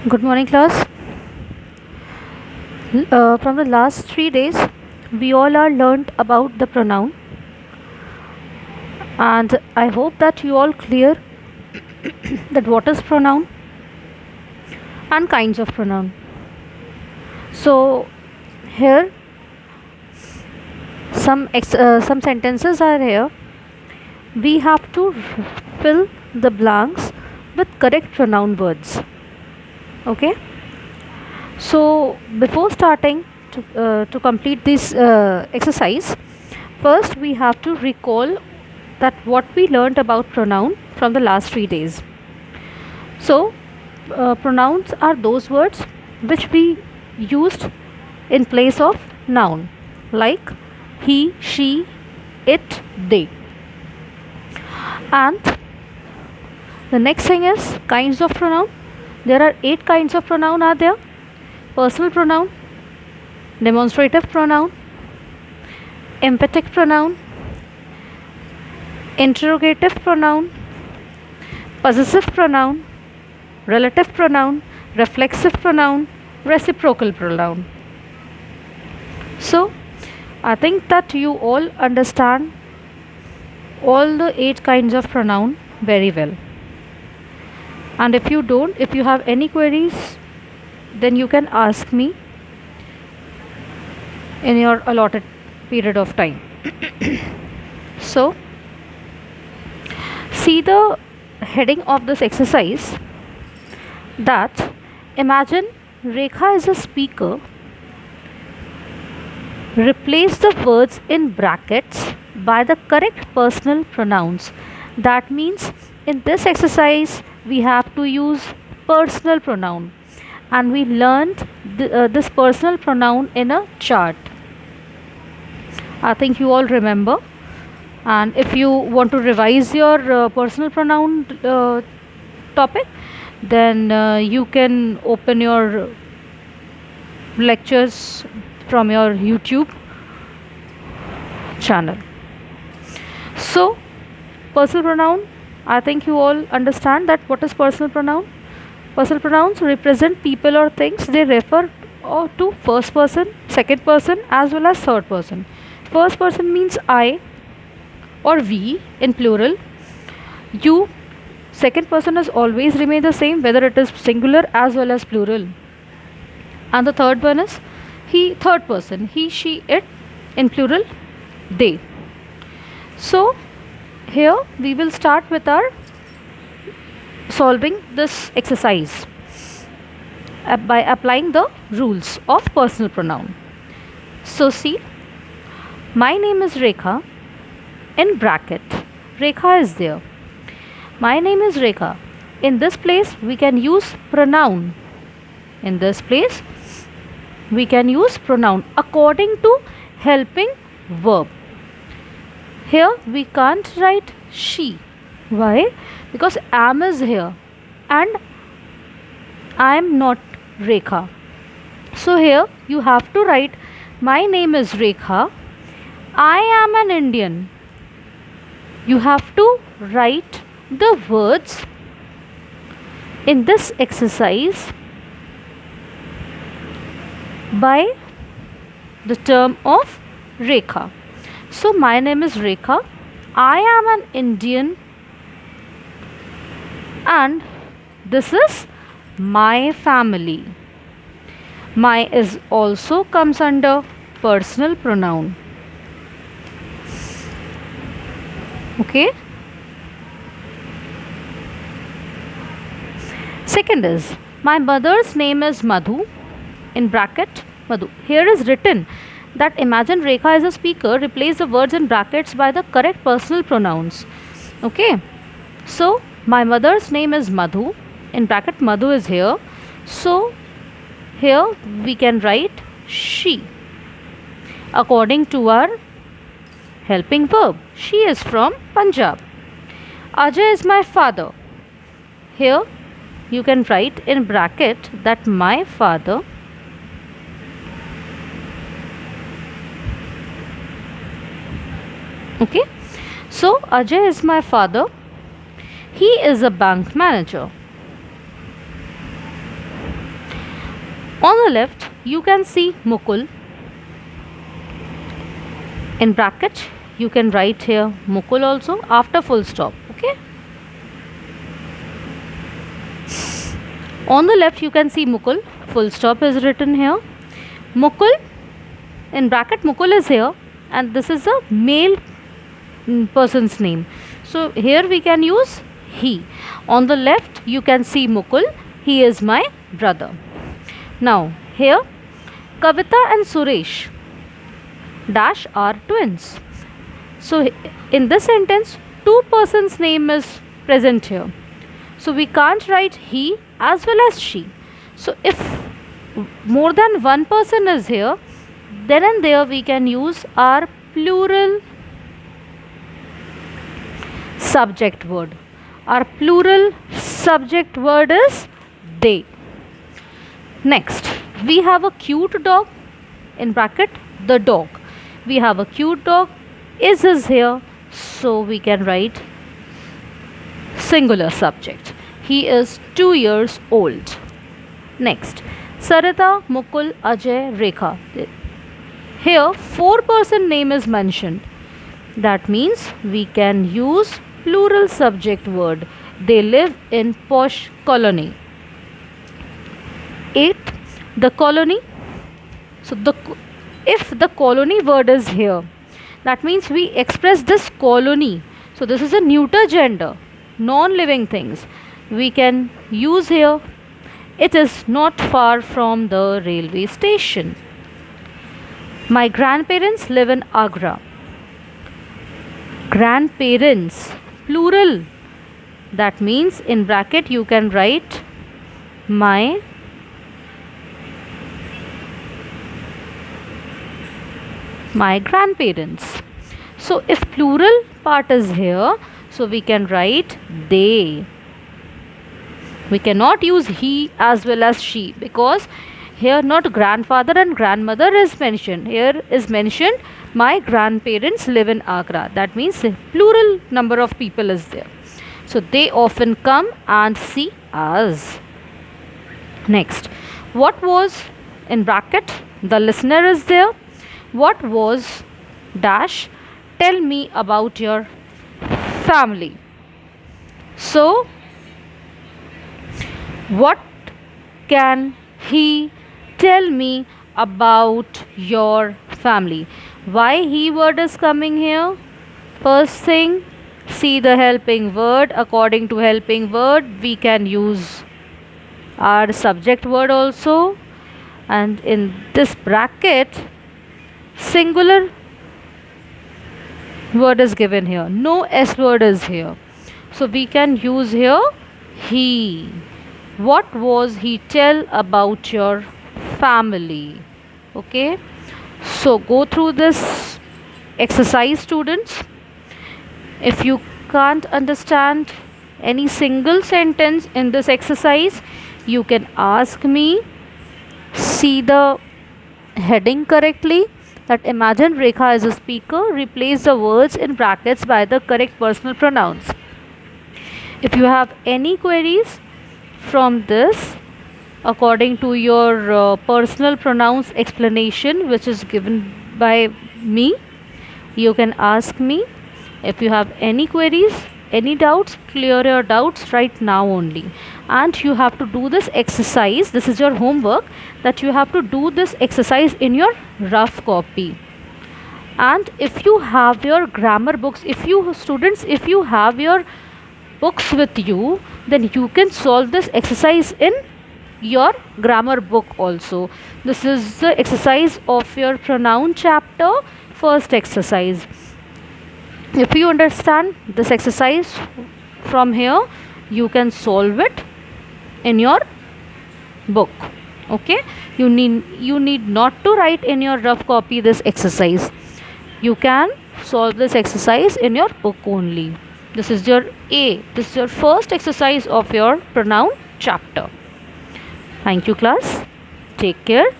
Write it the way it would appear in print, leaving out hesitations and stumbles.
Good morning, class. From the last 3 days, we all are learned about the pronoun, and I hope that you all clear that what is pronoun and kinds of pronoun. So here some sentences are here. We have to fill the blanks with correct pronoun words. Okay. So before starting to complete this exercise, first we have to recall that what we learned about pronoun from the last 3 days. So pronouns are those words which we used in place of noun, like he, she, it, they. And the next thing is kinds of pronoun. There are 8 kinds of pronoun are there. Personal pronoun, demonstrative pronoun, emphatic pronoun, interrogative pronoun, possessive pronoun, relative pronoun, reflexive pronoun, reciprocal pronoun. So I think that you all understand all the 8 kinds of pronoun very well. And if you don't, if you have any queries, then you can ask me in your allotted period of time. So see the heading of this exercise, that imagine Rekha is a speaker. Replace the words in brackets by the correct personal pronouns. That means in this exercise we have to use personal pronoun, and we learned this personal pronoun in a chart. I think you all remember. And if you want to revise your personal pronoun topic, then you can open your lectures from your YouTube channel. So personal pronoun, I think you all understand that what is personal pronoun. Personal pronouns represent people or things. They refer to first person, second person, as well as third person. First person means I or we in plural. You, second person has always remained the same, whether it is singular as well as plural. And the third one is he, third person, he, she, it in plural, they. So here we will start with our solving this exercise by applying the rules of personal pronoun. So see, my name is Rekha. In bracket, Rekha is there. My name is Rekha. In this place we can use pronoun. In this place we can use pronoun according to helping verb. Here we can't write she. Why? Because am is here and I am not Rekha. So here you have to write my name is Rekha. I am an Indian. You have to write the words in this exercise by the term of Rekha. So my name is Rekha. I am an Indian, and this is my family. My is also comes under personal pronoun. Okay. Second is my mother's name is Madhu. In bracket Madhu. Here is written that imagine Rekha is a speaker. Replace the words in brackets by the correct personal pronouns. Okay. So my mother's name is Madhu. In bracket Madhu is here. So here we can write she according to our helping verb. She is from Punjab. Ajay is my father. Here you can write in bracket that my father Okay. So Ajay is my father. He is a bank manager. On the left, you can see Mukul. In bracket, you can write here Mukul also after full stop. Okay. On the left, you can see Mukul. Full stop is written here. Mukul, in bracket, Mukul is here, and this is a male person's name. So here we can use he. On the left, you can see Mukul. He is my brother. Now here, Kavita and Suresh dash are twins. So in this sentence, two persons' name is present here. So we can't write he as well as she. So if more than one person is here, then and there we can use our plural subject word. Our plural subject word is they. Next, we have a cute dog. In bracket, the dog. We have a cute dog. Is here, so we can write singular subject. He is 2 years old. Next, Sarita, Mukul, Ajay, Rekha. Here, 4-person name is mentioned. That means we can use plural subject word. They live in posh colony. 8th, the colony. So if the colony word is here, that means we express this colony. So this is a neuter gender, non-living things. We can use here, it is not far from the railway station. My grandparents live in Agra. Grandparents, plural. That means in bracket you can write my grandparents. So if plural part is here, so we can write they. We cannot use he as well as she, because here not grandfather and grandmother is mentioned. Here is mentioned my grandparents live in Agra. That means plural number of people is there. So they often come and see us. Next, what was, in bracket, the listener is there. What was dash, tell me about your family. So what can he tell me about your family? Why he word is coming here? First thing, see the helping word. According to helping word, we can use our subject word also. And in this bracket, singular word is given here. No S word is here. So we can use here he. What was he tell about your family? Okay. So go through this exercise, students. If you can't understand any single sentence in this exercise, you can ask me. See the heading correctly. That imagine Rekha is a speaker. Replace the words in brackets by the correct personal pronouns. If you have any queries from this, according to your personal pronouns explanation which is given by me, you can ask me. If you have any queries, any doubts, clear your doubts right now only. And you have to do this exercise. This is your homework, that you have to do this exercise in your rough copy. And if you have your grammar books, if you have your books with you, then you can solve this exercise in your grammar book also. This is the exercise of your pronoun chapter, first exercise. If you understand this exercise from here, you can solve it in your book. Okay, you need not to write in your rough copy this exercise. You can solve this exercise in your book only. This is your this is your first exercise of your pronoun chapter. Thank you, class. Take care.